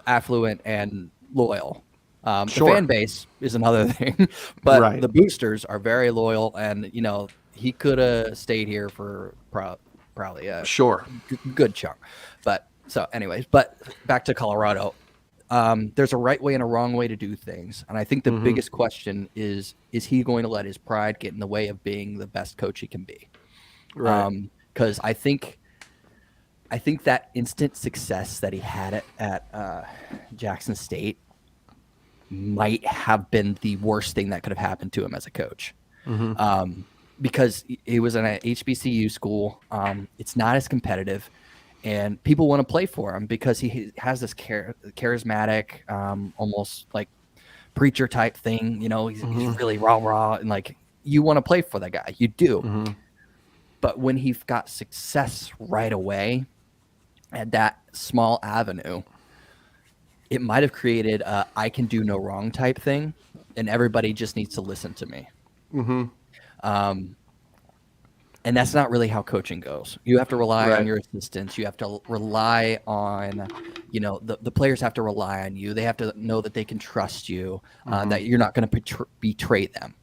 affluent and loyal. The fan base is another thing, but the boosters are very loyal, and he could have stayed here for probably a good chunk. But back to Colorado. There's a right way and a wrong way to do things, and I think the biggest question is he going to let his pride get in the way of being the best coach he can be? Right. Because I think that instant success that he had at Jackson State might have been the worst thing that could have happened to him as a coach. Because he was in an HBCU school. It's not as competitive, and people want to play for him because he has this charismatic, almost like preacher type thing. He's really rah, and like you want to play for that guy. You do. But when he got success right away at that small avenue, it might have created a I can do no wrong type thing, and everybody just needs to listen to me. And that's not really how coaching goes. You have to rely Right. on your assistants. You have to rely on, the players have to rely on you. They have to know that they can trust you, that you're not going to betray them.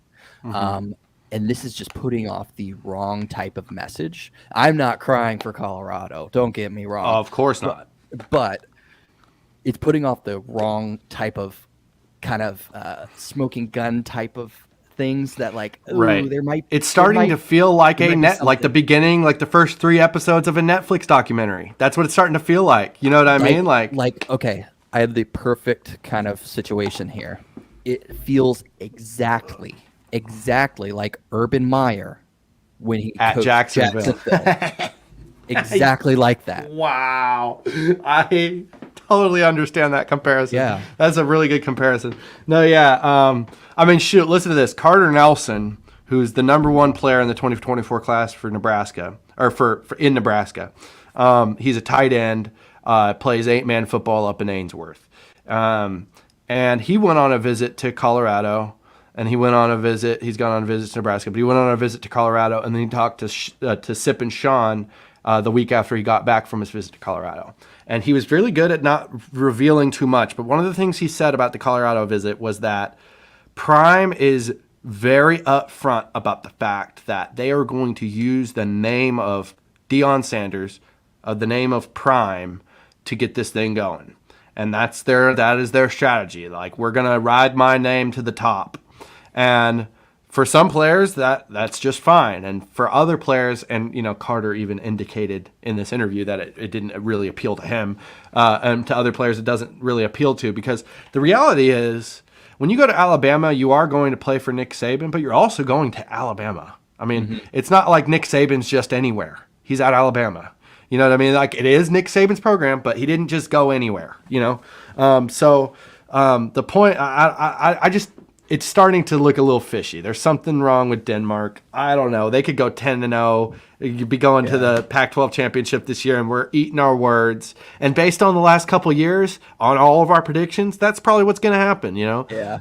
And this is just putting off the wrong type of message. I'm not crying for Colorado. Don't get me wrong. Of course not. But it's putting off the wrong type of kind of smoking gun type of things that like, ooh, Right. there might. It's starting to feel like there a might be like the something. beginning, like the first 3 episodes of a Netflix documentary. That's what it's starting to feel like. You know what I mean? Like, okay, I have the perfect kind of situation here. It feels exactly like Urban Meyer when he At coached Jacksonville. Exactly like that. wow. I totally understand that comparison. Yeah. That's a really good comparison. No, yeah. I mean, shoot, listen to this. Carter Nelson, who's the number 1 player in the 2024 class for Nebraska, or for in Nebraska. He's a tight end, plays 8-man football up in Ainsworth. And he went on a visit to Colorado, and he's gone on a visit to Nebraska, but he went on a visit to Colorado, and then he talked to Sip and Sean the week after he got back from his visit to Colorado. And he was really good at not revealing too much. But one of the things he said about the Colorado visit was that Prime is very upfront about the fact that they are going to use the name of Deion Sanders, the name of Prime, to get this thing going. And that is their strategy. Like, we're going to ride my name to the top. And for some players, that's just fine. And for other players, and Carter even indicated in this interview that it didn't really appeal to him, and to other players it doesn't really appeal to, because the reality is when you go to Alabama, you are going to play for Nick Saban, but you're also going to Alabama. I mean, it's not like Nick Saban's just anywhere. He's at Alabama. You know what I mean? Like, it is Nick Saban's program, but he didn't just go anywhere, So the point, I just, it's starting to look a little fishy. There's something wrong with Denmark. I don't know. They could go 10-0. You'd be going to the Pac-12 championship this year, and we're eating our words. And based on the last couple of years, on all of our predictions, that's probably what's going to happen, Yeah.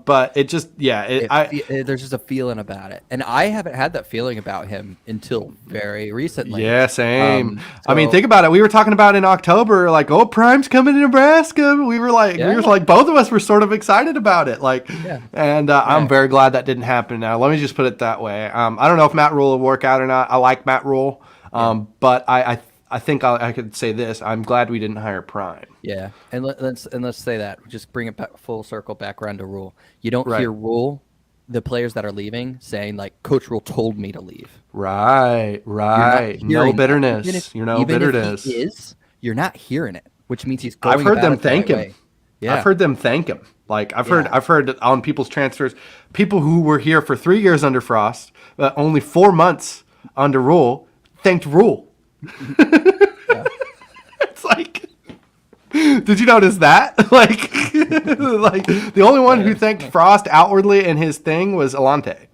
But it just, There's just a feeling about it. And I haven't had that feeling about him until very recently. Yeah, same. I mean, so- think about it. We were talking about in October, like, oh, Prime's coming to Nebraska. We were like, both of us were sort of excited about it. Like, and I'm very glad that didn't happen. Now, let me just put it that way. I don't know if Matt Rule will work out or not. I like Matt Rule, but I think I could say this. I'm glad we didn't hire Prime. Yeah, and let's say that. Just bring it back, full circle back around to Rule. You don't Right. hear Rule, the players that are leaving, saying like, Coach Rule told me to leave. Right. You're not No hearing that. bitterness. Even if bitterness. he is, you're not hearing it, which means he's going I've heard about them it the right thank him. way. Yeah. I've heard them thank him. Like, I've heard on people's transfers, people who were here for 3 years under Frost, only 4 months under Rule, thanked Rule. It's like, did you notice that? Like the only one who thanked Frost outwardly in his thing was Alante.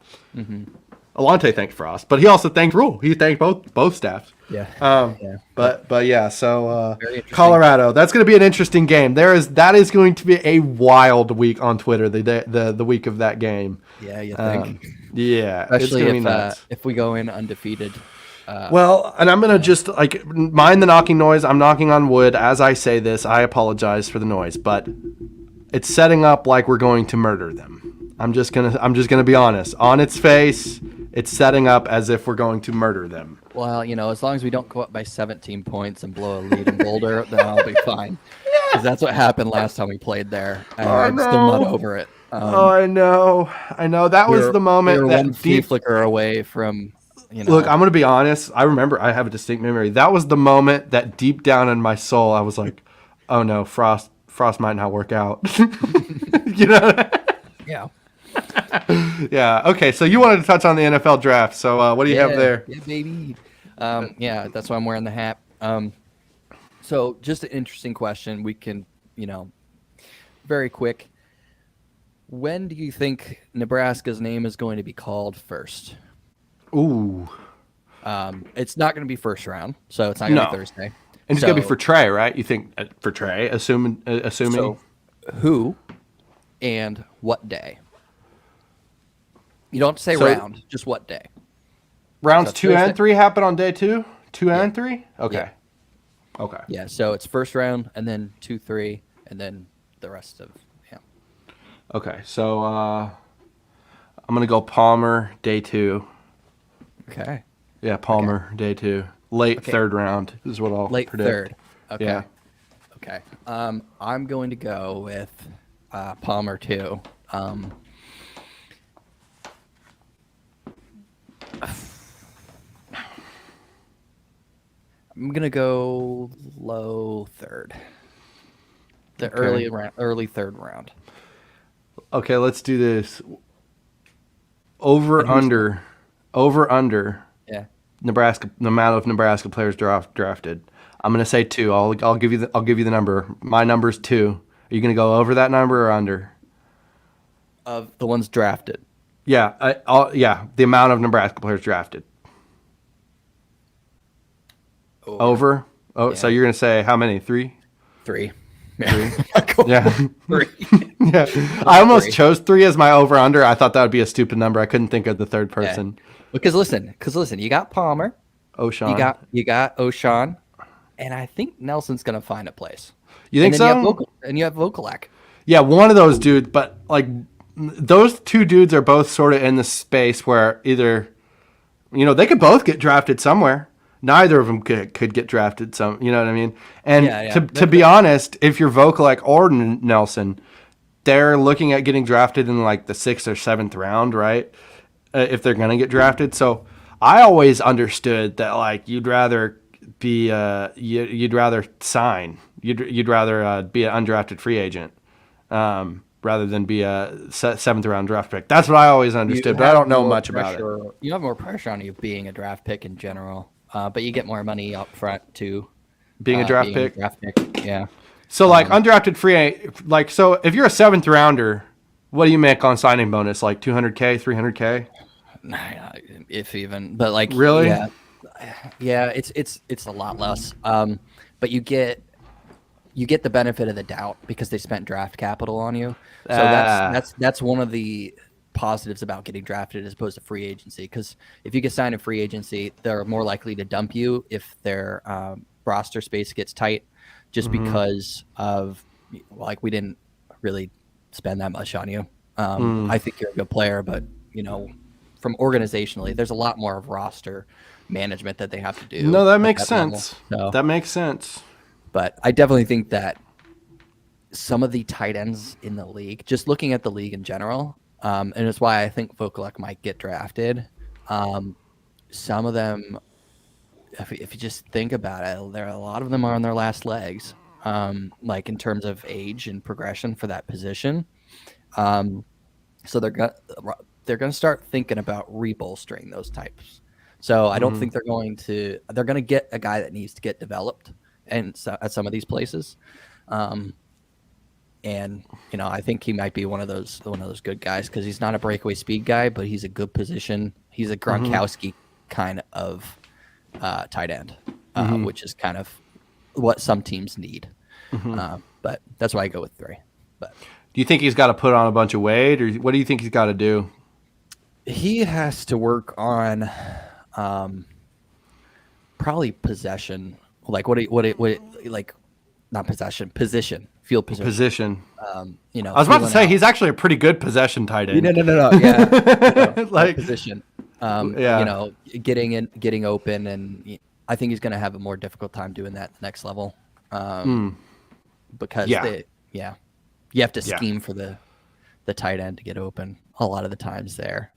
Alante thanked Frost, but he also thanked Rule. He thanked both staffs. Yeah. But yeah, so Very interesting. Colorado, that's going to be an interesting game. That is going to be a wild week on Twitter. The week of that game. Yeah, you think? Yeah, Especially it's going to be nuts. if we go in undefeated. Well, and I'm going to just mind the knocking noise. I'm knocking on wood as I say this. I apologize for the noise, but it's setting up like we're going to murder them. I'm just gonna be honest. On its face, it's setting up as if we're going to murder them. Well, as long as we don't go up by 17 points and blow a lead in Boulder, then I'll be fine. Because that's what happened last time we played there. And I'm still not over it. I know. That was the moment we were that one flea flicker away from. Look, I'm going to be honest. I remember, I have a distinct memory. That was the moment that deep down in my soul, I was like, oh no, Frost might not work out. Yeah. Yeah. Okay. So you wanted to touch on the NFL draft. So what do you have there? Yeah, baby. Yeah, that's why I'm wearing the hat. So just an interesting question. We can, very quick. When do you think Nebraska's name is going to be called first? Ooh. It's not going to be first round, so it's not going to be Thursday. And it's going to be for Trey, right? You think for Trey, assuming. So who and what day? You don't have to say round, just what day. Rounds So 2 and Thursday- 3 happen on day 2? 2 and 3? Okay. Okay. Yeah, so it's first round and then 2, 3, and then the rest of Okay. So I'm going to go Palmer day 2. Okay. Yeah, Palmer day 2. Late Okay. third round is what I'll Late predict. third. Okay. Yeah. Okay. I'm going to go with Palmer too. I'm gonna go low third. The Okay. early third round. Okay, let's do this. Over under Yeah. Nebraska, the amount of Nebraska players drafted. I'm gonna say 2. I'll give you the number. My number's 2. Are you gonna go over that number or under? Of the ones drafted. Yeah, the amount of Nebraska players drafted. Over. Oh, so Yeah. you're gonna say how many? 3? 3. Yeah. 3. Yeah. I almost 3. chose 3 as my over under. I thought that would be a stupid number. I couldn't think of the third person. Because listen, you got Palmer, O'Shawn. you got O'Shawn, and I think Nelson's gonna find a place. You think and then so? You have Vokalak. Yeah, one of those dudes, but like those two dudes are both sort of in the space where either, they could both get drafted somewhere. Neither of them could get drafted some, you know what I mean? And Yeah. to be honest, if you're Vokalek or Nelson, they're looking at getting drafted in like the 6th or 7th round, right? If they're going to get drafted. So I always understood that like you'd rather be you'd rather sign. You'd rather be an undrafted free agent. Rather than be a 7th round draft pick. That's what I always understood, but I don't know much about it. You have more pressure on you being a draft pick in general, but you get more money up front too. Being a draft pick? Yeah. So like undrafted free, so if you're a 7th rounder, what do you make on signing bonus? Like 200K, 300K? If even, but like really? Yeah, it's a lot less. But you get the benefit of the doubt because they spent draft capital on you. So that's one of the positives about getting drafted as opposed to free agency. Because if you get signed in free agency, they're more likely to dump you if their roster space gets tight, just because of like we didn't really spend that much on you. I think you're a good player, but from organizationally, there's a lot more of roster management that they have to do. No, that makes sense. So, that makes sense. but I definitely think that some of the tight ends in the league, just looking at the league in general, and it's why I think Vokalek might get drafted. Some of them, if you just think about it, a lot of them are on their last legs, like in terms of age and progression for that position. So they're gonna start thinking about rebolstering those types. So I don't think they're going to get a guy that needs to get developed and so, at some of these places. And I think he might be one of those good guys because he's not a breakaway speed guy, but he's a good position. He's a Gronkowski kind of tight end, which is kind of what some teams need. But that's why I go with 3. But do you think he's got to put on a bunch of weight, or what do you think he's got to do? he has to work on probably possession, like like not possession, field position. I was about to say he's actually a pretty good possession tight end. No, yeah, like position. Yeah. Getting open, and I think he's going to have a more difficult time doing that at the next level, because you have to scheme for the tight end to get open a lot of the times there,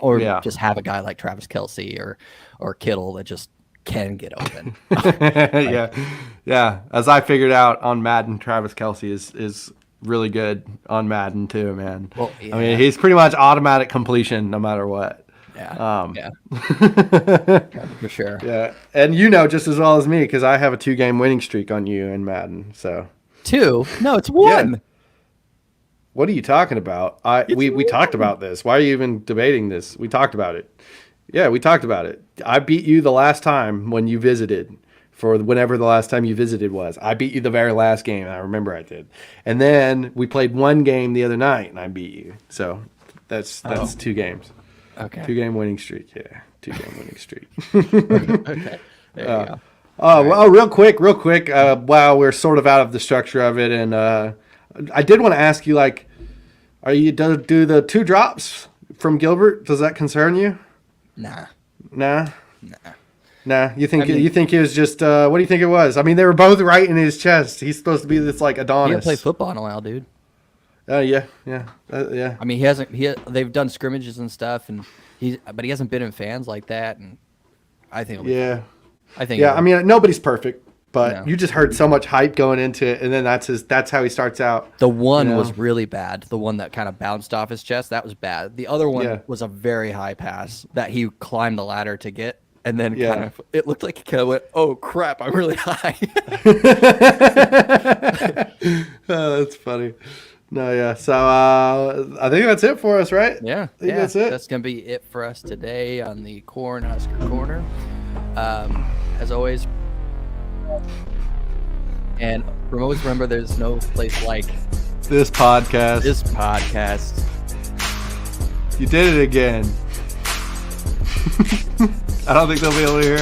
or just have a guy like Travis Kelce or Kittle that just can get open. Yeah. As I figured out on Madden, Travis Kelce is really good on Madden too, man. Well, I mean, he's pretty much automatic completion no matter what. Yeah, for sure. Yeah, and just as well as me because I have a 2-game winning streak on you in Madden. So 2? No, it's 1. Yeah. What are you talking about? We talked about this. Why are you even debating this? We talked about it. Yeah, we talked about it. I beat you the last time when you visited, for whenever the last time you visited was. I beat you the very last game. I remember I did. And then we played one game the other night, and I beat you. So that's 2 games. Okay. 2-game winning streak. Yeah, 2-game winning streak. Okay. There you go. Oh, real quick. Wow, we're sort of out of the structure of it, and I did want to ask you, like, do the 2 drops from Gilbert? Does that concern you? Nah. You think it was just what do you think it was? I mean, they were both right in his chest. He's supposed to be this like He Adonis. hasn't played football in a while, dude. Yeah. I mean, he hasn't. They've done scrimmages and stuff, but he hasn't been in fans like that. And I think. Yeah. I think. Yeah. I mean, nobody's perfect, but No. you just heard so much hype going into it, and then that's how he starts out. The one you know? was really bad. The one that kind of bounced off his chest, that was bad. The other one was a very high pass that he climbed the ladder to get, and then kind of it looked like he kind of went, "Oh crap, I'm really high." Oh, that's funny. No, yeah. So I think that's it for us, right? Yeah, I think that's it. That's gonna be it for us today on the Cornhusker Corner. As always, and always remember, there's no place like This podcast. this podcast. You did it again. I don't think they'll be able to hear it.